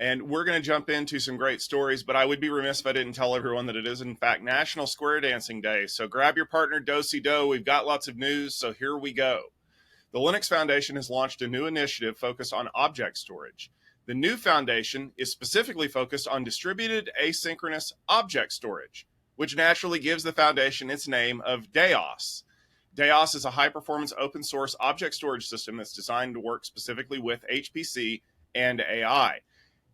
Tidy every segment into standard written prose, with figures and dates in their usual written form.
And we're going to jump into some great stories, but I would be remiss if I didn't tell everyone that it is, in fact, National Square Dancing Day. So grab your partner, Do-si-do. We've got lots of news, so here we go. The Linux Foundation has launched a new initiative focused on object storage. The new foundation is specifically focused on distributed asynchronous object storage, which naturally gives the foundation its name of DAOS. DAOS is a high-performance open source object storage system that's designed to work specifically with HPC and AI.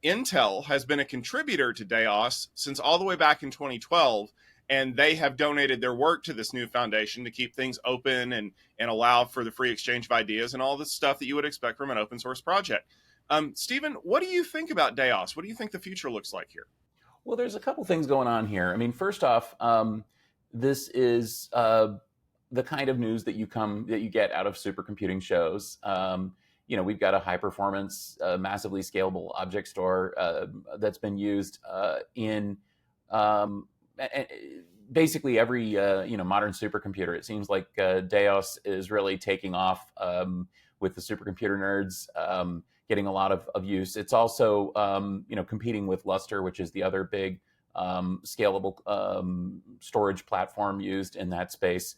Intel has been a contributor to DAOS since all the way back in 2012, and they have donated their work to this new foundation to keep things open and allow for the free exchange of ideas and all the stuff that you would expect from an open source project. Stephen, what do you think about DAOS? What do you think the future looks like here? Well, there's a couple things going on here. I mean, first off, this is the kind of news that you get out of supercomputing shows. We've got a high performance, massively scalable object store that's been used in basically every modern supercomputer. It seems like DAOS is really taking off with the supercomputer nerds, getting a lot of use. It's also competing with Lustre, which is the other big scalable storage platform used in that space.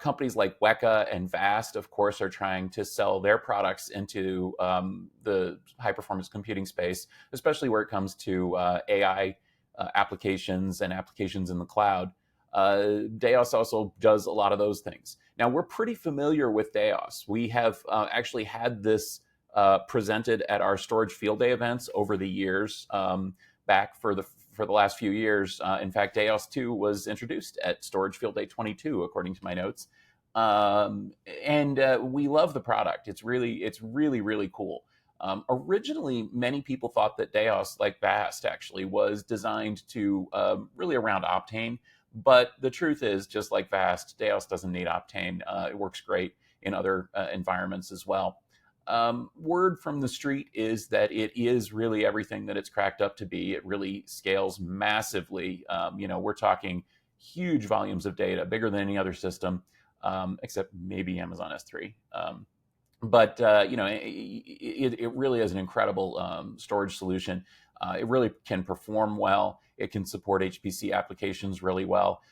Companies like Weka and Vast, of course, are trying to sell their products into the high-performance computing space, especially where it comes to AI applications and applications in the cloud. DAOS also does a lot of those things. Now, we're pretty familiar with DAOS. We have actually had this presented at our Storage Field Day events over the years, back for the last few years. In fact, DAOS 2 was introduced at Storage Field Day 22, according to my notes. And we love the product. It's really, really cool. Originally, many people thought that DAOS, like Vast, actually was designed to really around Optane. But the truth is, just like Vast, DAOS doesn't need Optane. It works great in other environments as well. Word from the street is that it is really everything that it's cracked up to be. It really scales massively. We're talking huge volumes of data, bigger than any other system, except maybe Amazon S3. But it really is an incredible storage solution. It really can perform well. It can support HPC applications really well.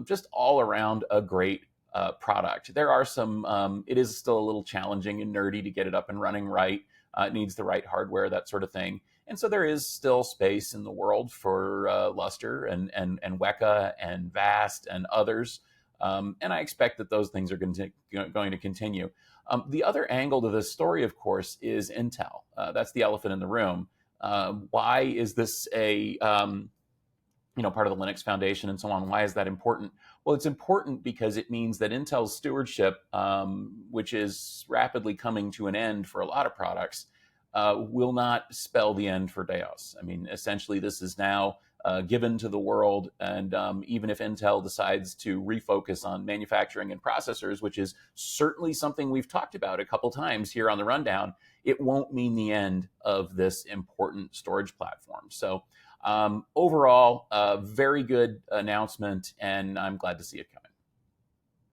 Just all around a great product. There are some, it is still a little challenging and nerdy to get it up and running right. It needs the right hardware, that sort of thing. And so there is still space in the world for Lustre and Weka and Vast and others. And I expect that those things are going to continue. The other angle to this story, of course, is Intel. That's the elephant in the room. Why is this a part of the Linux Foundation and so on? Why is that important? Well, it's important because it means that Intel's stewardship, which is rapidly coming to an end for a lot of products, will not spell the end for DAOS. I mean, essentially, this is now given to the world, and even if Intel decides to refocus on manufacturing and processors, which is certainly something we've talked about a couple times here on the rundown, it won't mean the end of this important storage platform. So overall, very good announcement, and I'm glad to see it come.